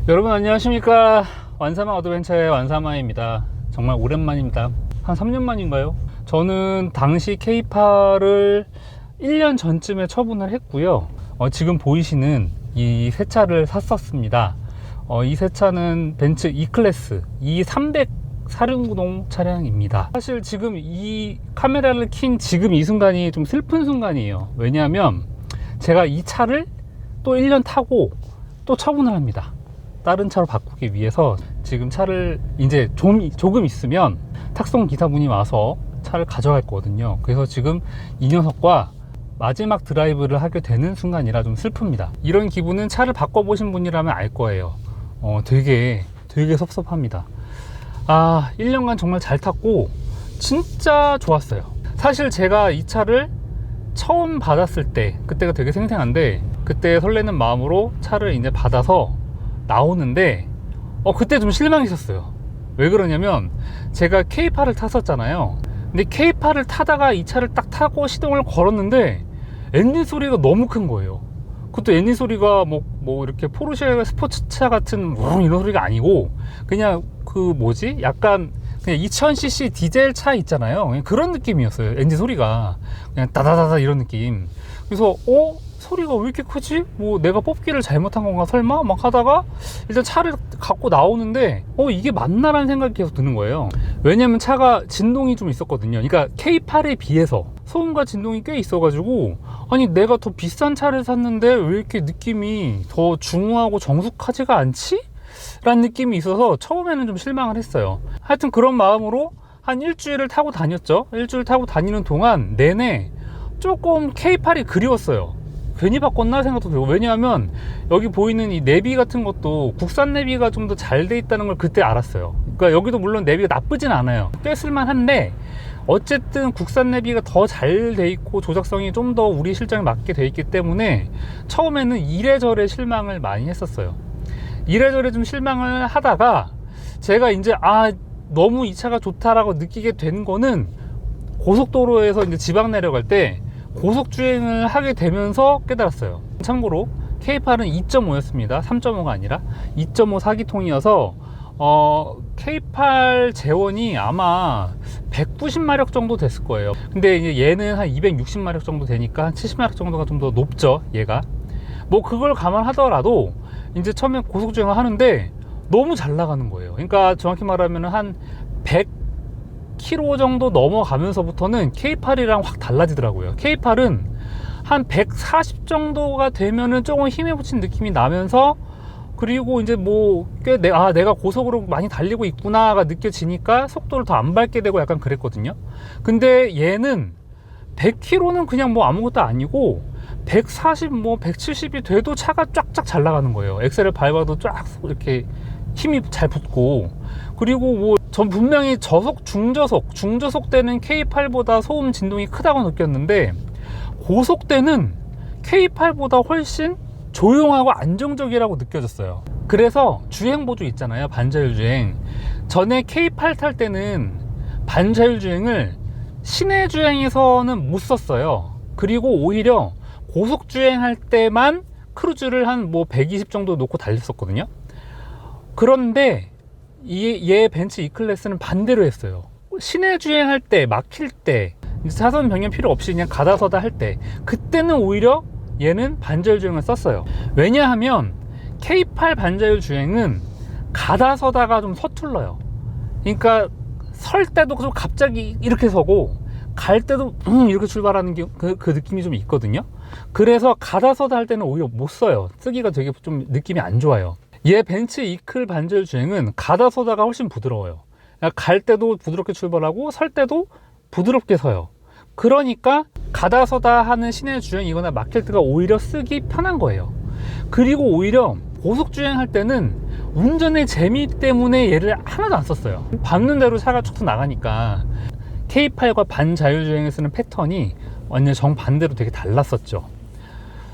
여러분 안녕하십니까. 완사마 어드벤처의 완사마입니다. 정말 오랜만입니다. 한 3년 만인가요? 저는 당시 K8을 1년 전쯤에 처분을 했고요. 지금 보이시는 이 새 차를 샀었습니다. 이 새 차는 벤츠 E클래스 E300 4륜구동 차량입니다. 사실 지금 이 카메라를 킨 지금 이 순간이 좀 슬픈 순간이에요. 왜냐하면 제가 이 차를 또 1년 타고 또 처분을 합니다. 다른 차로 바꾸기 위해서 지금 차를 이제 조금 있으면 탁송 기사분이 와서 차를 가져갈 거거든요. 그래서 지금 이 녀석과 마지막 드라이브를 하게 되는 순간이라 좀 슬픕니다. 이런 기분은 차를 바꿔보신 분이라면 알 거예요. 되게 섭섭합니다. 1년간 정말 잘 탔고 진짜 좋았어요. 사실 제가 이 차를 처음 받았을 때 그때가 되게 생생한데, 그때 설레는 마음으로 차를 이제 받아서 나오는데 그때 좀 실망했었어요. 왜 그러냐면 제가 K8을 탔었잖아요. 근데 K8을 타다가 이 차를 딱 타고 시동을 걸었는데 엔진 소리가 너무 큰 거예요. 그것도 엔진 소리가 뭐 이렇게 포르쉐 스포츠차 같은 이런 소리가 아니고 그냥 약간 그냥 2000cc 디젤 차 있잖아요. 그냥 그런 느낌이었어요. 엔진 소리가 그냥 다다다다 이런 느낌. 그래서 소리가 왜 이렇게 크지? 내가 뽑기를 잘못한 건가 설마? 막 하다가 일단 차를 갖고 나오는데 이게 맞나라는 생각이 계속 드는 거예요. 왜냐면 차가 진동이 좀 있었거든요. 그러니까 K8에 비해서 소음과 진동이 꽤 있어가지고, 아니 내가 더 비싼 차를 샀는데 왜 이렇게 느낌이 더 중후하고 정숙하지가 않지? 라는 느낌이 있어서 처음에는 좀 실망을 했어요. 하여튼 그런 마음으로 한 일주일을 타고 다녔죠. 일주일 타고 다니는 동안 내내 조금 K8이 그리웠어요. 괜히 바꿨나 생각도 들고, 왜냐하면 여기 보이는 이 내비 같은 것도 국산 내비가 좀 더 잘 돼 있다는 걸 그때 알았어요. 그러니까 여기도 물론 내비가 나쁘진 않아요. 꽤 쓸만한데 어쨌든 국산 내비가 더 잘 돼 있고 조작성이 좀 더 우리 실정에 맞게 돼 있기 때문에 처음에는 이래저래 실망을 많이 했었어요. 이래저래 좀 실망을 하다가 제가 이제 너무 이 차가 좋다라고 느끼게 된 거는 고속도로에서 이제 지방 내려갈 때 고속주행을 하게 되면서 깨달았어요. 참고로 K8은 2.5였습니다 3.5가 아니라 2.5 4기통이어서 K8 제원이 아마 190마력 정도 됐을 거예요. 근데 이제 얘는 한 260마력 정도 되니까 한 70마력 정도가 좀 더 높죠. 얘가 그걸 감안하더라도 이제 처음에 고속주행을 하는데 너무 잘 나가는 거예요. 그러니까 정확히 말하면 한 100km 정도 넘어가면서부터는 K8이랑 확 달라지더라고요. K8은 한 140 정도가 되면은 조금 힘에 붙인 느낌이 나면서, 그리고 이제 꽤 내가 고속으로 많이 달리고 있구나가 느껴지니까 속도를 더 안 밟게 되고 약간 그랬거든요. 근데 얘는 100km는 그냥 아무것도 아니고 140, 170이 돼도 차가 쫙쫙 잘 나가는 거예요. 엑셀을 밟아도 쫙 이렇게 힘이 잘 붙고, 그리고 전 분명히 중저속 때는 K8보다 소음 진동이 크다고 느꼈는데 고속 때는 K8보다 훨씬 조용하고 안정적이라고 느껴졌어요. 그래서 주행보조 있잖아요, 반자율 주행. 전에 K8 탈 때는 반자율 주행을 시내 주행에서는 못 썼어요. 그리고 오히려 고속 주행할 때만 크루즈를 한 120 정도 놓고 달렸었거든요. 그런데 얘 벤츠 E클래스는 반대로 했어요. 시내 주행할 때, 막힐 때, 차선 변경 필요 없이 그냥 가다서다 할 때, 그때는 오히려 얘는 반자율 주행을 썼어요. 왜냐하면 K8 반자율 주행은 가다서다가 좀 서툴러요. 그러니까 설 때도 좀 갑자기 이렇게 서고 갈 때도 이렇게 출발하는 그 느낌이 좀 있거든요. 그래서 가다서다 할 때는 오히려 못 써요. 쓰기가 되게 좀 느낌이 안 좋아요. 얘 벤츠 이클 반자율 주행은 가다서다가 훨씬 부드러워요. 갈 때도 부드럽게 출발하고 설 때도 부드럽게 서요. 그러니까 가다서다 하는 시내 주행이거나 막힐 때가 오히려 쓰기 편한 거예요. 그리고 오히려 고속 주행할 때는 운전의 재미 때문에 얘를 하나도 안 썼어요. 밟는 대로 차가 쭉 나가니까. K8과 반자율 주행에 쓰는 패턴이 완전 정반대로 되게 달랐었죠.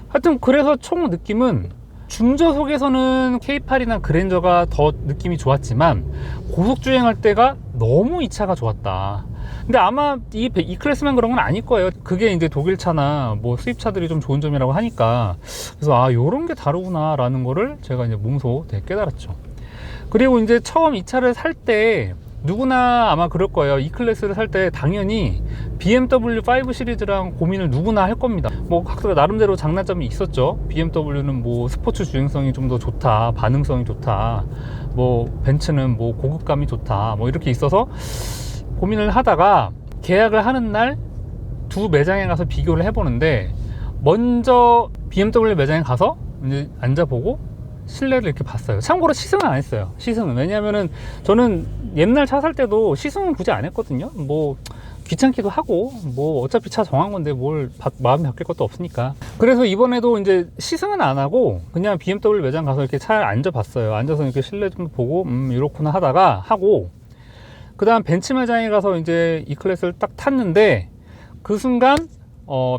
하여튼 그래서 총 느낌은 중저속에서는 K8이나 그랜저가 더 느낌이 좋았지만 고속주행할 때가 너무 이 차가 좋았다. 근데 아마 이 클래스만 그런 건 아닐 거예요. 그게 이제 독일차나 뭐 수입차들이 좀 좋은 점이라고 하니까. 그래서 아, 요런 게 다르구나 라는 거를 제가 이제 몸소 되게 깨달았죠. 그리고 이제 처음 이 차를 살 때 누구나 아마 그럴 거예요. 이 클래스를 살 때 당연히 BMW 5 시리즈랑 고민을 누구나 할 겁니다. 뭐 각자 나름대로 장단점이 있었죠. BMW는 뭐 스포츠 주행성이 좀 더 좋다, 반응성이 좋다, 뭐 벤츠는 뭐 고급감이 좋다, 뭐 이렇게 있어서 고민을 하다가 계약을 하는 날 두 매장에 가서 비교를 해보는데, 먼저 BMW 매장에 가서 이제 앉아보고 실내를 이렇게 봤어요. 참고로 시승은 안 했어요. 시승은 왜냐하면은 저는 옛날 차 살 때도 시승은 굳이 안 했거든요. 뭐 귀찮기도 하고 뭐 어차피 차 정한 건데 뭘 마음이 바뀔 것도 없으니까. 그래서 이번에도 이제 시승은 안 하고 그냥 BMW 매장 가서 이렇게 차에 앉아봤어요. 앉아서 이렇게 실내 좀 보고 이렇구나 하다가 하고, 그 다음 벤츠 매장에 가서 이제 이 클래스를 딱 탔는데 그 순간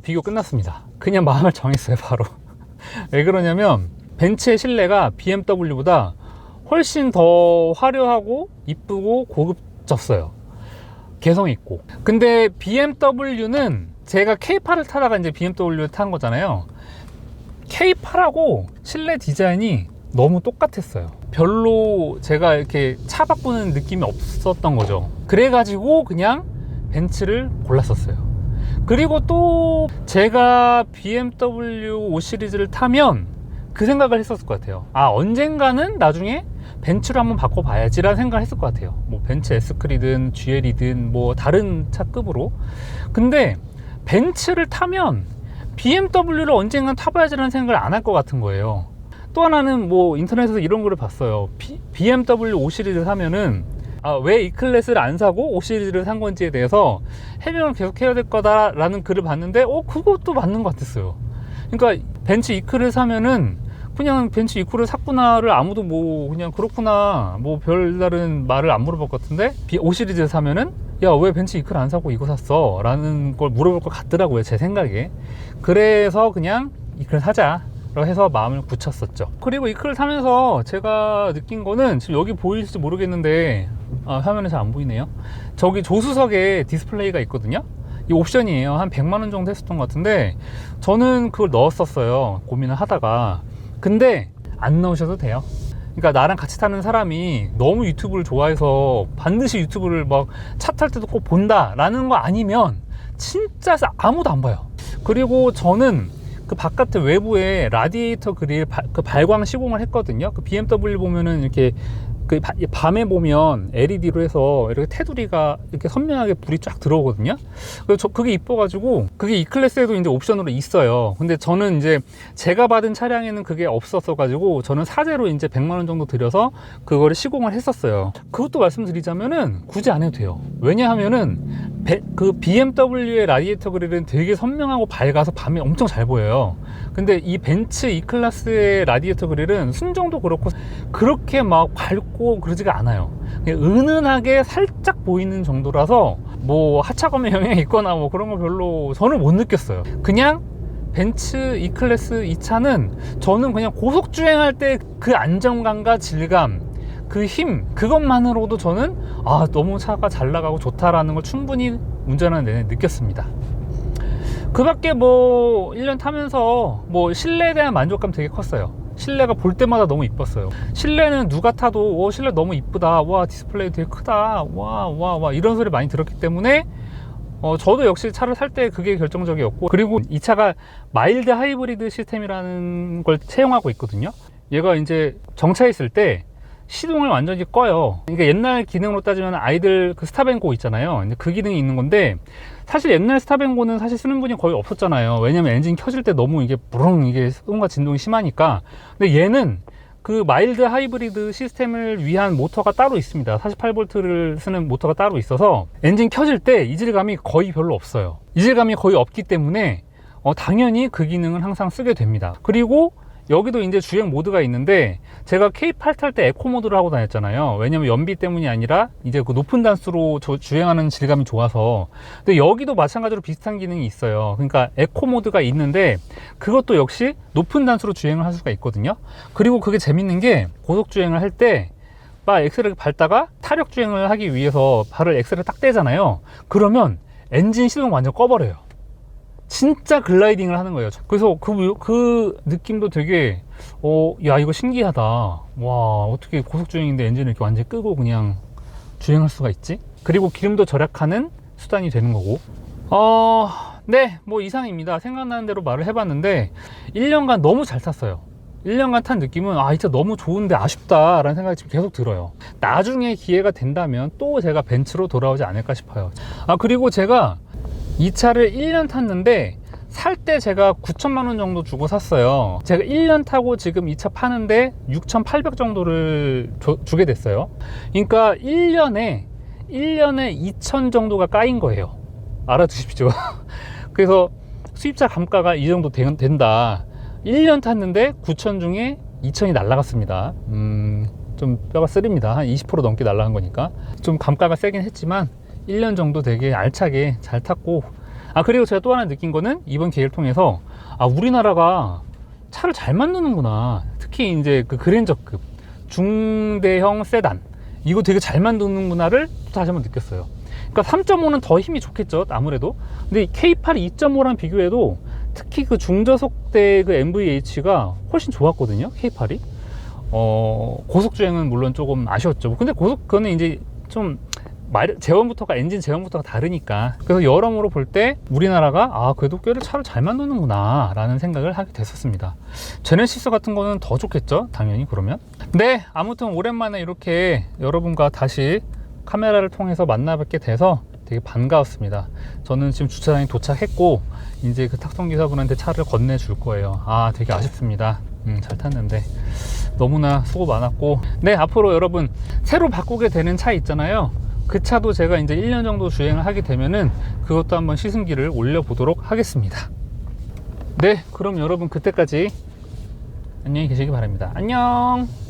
비교 끝났습니다. 그냥 마음을 정했어요, 바로. 왜 그러냐면 벤츠의 실내가 BMW보다 훨씬 더 화려하고 이쁘고 고급졌어요. 개성 있고. 근데 BMW는 제가 K8을 타다가 이제 BMW를 탄 거잖아요. K8하고 실내 디자인이 너무 똑같았어요. 별로 제가 이렇게 차 바꾸는 느낌이 없었던 거죠. 그래가지고 그냥 벤츠를 골랐었어요. 그리고 또 제가 BMW 5 시리즈를 타면 그 생각을 했었을 것 같아요. 아, 언젠가는 나중에 벤츠로 한번 바꿔봐야지 라는 생각을 했을 것 같아요. 뭐 벤츠 S클이든 GL이든 뭐 다른 차급으로. 근데 벤츠를 타면 BMW를 언젠간 타봐야지 라는 생각을 안 할 것 같은 거예요. 또 하나는 뭐 인터넷에서 이런 거를 봤어요. BMW 5 시리즈 사면은 왜 이 클래스를 안 사고 5 시리즈를 산 건지에 대해서 해명을 계속 해야 될 거다라는 글을 봤는데 그것도 맞는 것 같았어요. 그러니까 벤츠 E클을 사면은 그냥 벤츠 E클을 샀구나를 아무도 뭐 그냥 그렇구나 뭐 별다른 말을 안 물어볼 것 같은데 5 시리즈 사면은 야, 왜 벤츠 E클 안 사고 이거 샀어? 라는 걸 물어볼 것 같더라고요, 제 생각에. 그래서 그냥 E클 사자 해서 마음을 굳혔었죠. 그리고 E클을 사면서 제가 느낀 거는, 지금 여기 보일지 모르겠는데 화면에 잘 안 보이네요. 저기 조수석에 디스플레이가 있거든요. 이 옵션이에요. 한 100만원 정도 했었던 것 같은데 저는 그걸 넣었었어요, 고민을 하다가. 근데 안 넣으셔도 돼요. 그러니까 나랑 같이 타는 사람이 너무 유튜브를 좋아해서 반드시 유튜브를 막 차 탈 때도 꼭 본다 라는 거 아니면 진짜 아무도 안 봐요. 그리고 저는 그 바깥에 외부에 라디에이터 그릴 그 발광 시공을 했거든요. 그 BMW 보면은 이렇게 그 밤에 보면 LED로 해서 이렇게 테두리가 이렇게 선명하게 불이 쫙 들어오거든요. 그래서 그게 이뻐가지고 그게 이 클래스에도 이제 옵션으로 있어요. 근데 저는 이제 제가 받은 차량에는 그게 없었어가지고 저는 사제로 이제 100만원 정도 들여서 그거를 시공을 했었어요. 그것도 말씀드리자면은 굳이 안 해도 돼요. 왜냐하면은 그 BMW의 라디에이터 그릴은 되게 선명하고 밝아서 밤에 엄청 잘 보여요. 근데 이 벤츠 E클래스의 라디에이터 그릴은 순정도 그렇고 그렇게 막 밝고 그러지가 않아요. 그냥 은은하게 살짝 보이는 정도라서 뭐 하차감의 영향이 있거나 뭐 그런 거 별로 저는 못 느꼈어요. 그냥 벤츠 E클래스 이 차는 저는 그냥 고속 주행할 때 그 안정감과 질감, 그 힘, 그것만으로도 저는 너무 차가 잘 나가고 좋다라는 걸 충분히 운전하는 내내 느꼈습니다. 그 밖에 뭐 1년 타면서 뭐 실내에 대한 만족감 되게 컸어요. 실내가 볼 때마다 너무 이뻤어요. 실내는 누가 타도 실내 너무 이쁘다, 와 디스플레이 되게 크다, 와 이런 소리 많이 들었기 때문에 저도 역시 차를 살 때 그게 결정적이었고, 그리고 이 차가 마일드 하이브리드 시스템이라는 걸 채용하고 있거든요. 얘가 이제 정차해 있을 때 시동을 완전히 꺼요. 그러니까 옛날 기능으로 따지면 아이들 그 스탑앤고 있잖아요. 그 기능이 있는 건데, 사실 옛날 스탑앤고는 사실 쓰는 분이 거의 없었잖아요. 왜냐면 엔진 켜질 때 너무 이게 부릉 이게 소음과 진동이 심하니까. 근데 얘는 그 마일드 하이브리드 시스템을 위한 모터가 따로 있습니다. 48V를 쓰는 모터가 따로 있어서 엔진 켜질 때 이질감이 거의 별로 없어요. 이질감이 거의 없기 때문에 당연히 그 기능을 항상 쓰게 됩니다. 그리고 여기도 이제 주행 모드가 있는데, 제가 K8 탈 때 에코 모드를 하고 다녔잖아요. 왜냐면 연비 때문이 아니라 이제 그 높은 단수로 주행하는 질감이 좋아서. 근데 여기도 마찬가지로 비슷한 기능이 있어요. 그러니까 에코 모드가 있는데 그것도 역시 높은 단수로 주행을 할 수가 있거든요. 그리고 그게 재밌는 게 고속 주행을 할 때 막 엑셀을 밟다가 타력 주행을 하기 위해서 발을 엑셀을 딱 떼잖아요. 그러면 엔진 시동 완전 꺼버려요. 진짜 글라이딩을 하는 거예요. 그래서 그 느낌도 되게 야 이거 신기하다. 와 어떻게 고속주행인데 엔진을 이렇게 완전히 끄고 그냥 주행할 수가 있지? 그리고 기름도 절약하는 수단이 되는 거고. 네, 뭐 이상입니다. 생각나는 대로 말을 해봤는데 1년간 너무 잘 탔어요. 1년간 탄 느낌은 진짜 너무 좋은데 아쉽다 라는 생각이 지금 계속 들어요. 나중에 기회가 된다면 또 제가 벤츠로 돌아오지 않을까 싶어요. 그리고 제가 이 차를 1년 탔는데 살 때 제가 9천만 원 정도 주고 샀어요. 제가 1년 타고 지금 이 차 파는데 6,800 정도를 주게 됐어요. 그러니까 1년에 2천 정도가 까인 거예요. 알아두십시오. 그래서 수입차 감가가 이 정도 된다. 1년 탔는데 9천 중에 2천이 날라갔습니다. 좀 뼈가 쓰립니다. 한 20% 넘게 날라간 거니까 좀 감가가 세긴 했지만 1년 정도 되게 알차게 잘 탔고. 그리고 제가 또 하나 느낀 거는 이번 기회를 통해서 우리나라가 차를 잘 만드는구나. 특히 이제 그 그랜저급 중대형 세단 이거 되게 잘 만드는구나를 또 다시 한번 느꼈어요. 그러니까 3.5는 더 힘이 좋겠죠, 아무래도. 근데 K8이 2.5랑 비교해도 특히 그 중저속대 그 MVH가 훨씬 좋았거든요, K8이. 고속주행은 물론 조금 아쉬웠죠. 근데 그거는 이제 좀 제원부터가 엔진 제원부터가 다르니까. 그래서 여러모로 볼 때 우리나라가 그래도 꽤 차를 잘 만드는구나 라는 생각을 하게 됐었습니다. 제네시스 같은 거는 더 좋겠죠, 당연히. 그러면 네, 아무튼 오랜만에 이렇게 여러분과 다시 카메라를 통해서 만나 뵙게 돼서 되게 반가웠습니다. 저는 지금 주차장에 도착했고 이제 그 탁송기사분한테 차를 건네줄 거예요. 되게 아쉽습니다. 잘 탔는데 너무나 수고 많았고. 네, 앞으로 여러분 새로 바꾸게 되는 차 있잖아요. 그 차도 제가 이제 1년 정도 주행을 하게 되면은 그것도 한번 시승기를 올려보도록 하겠습니다. 네, 그럼 여러분 그때까지 안녕히 계시기 바랍니다. 안녕.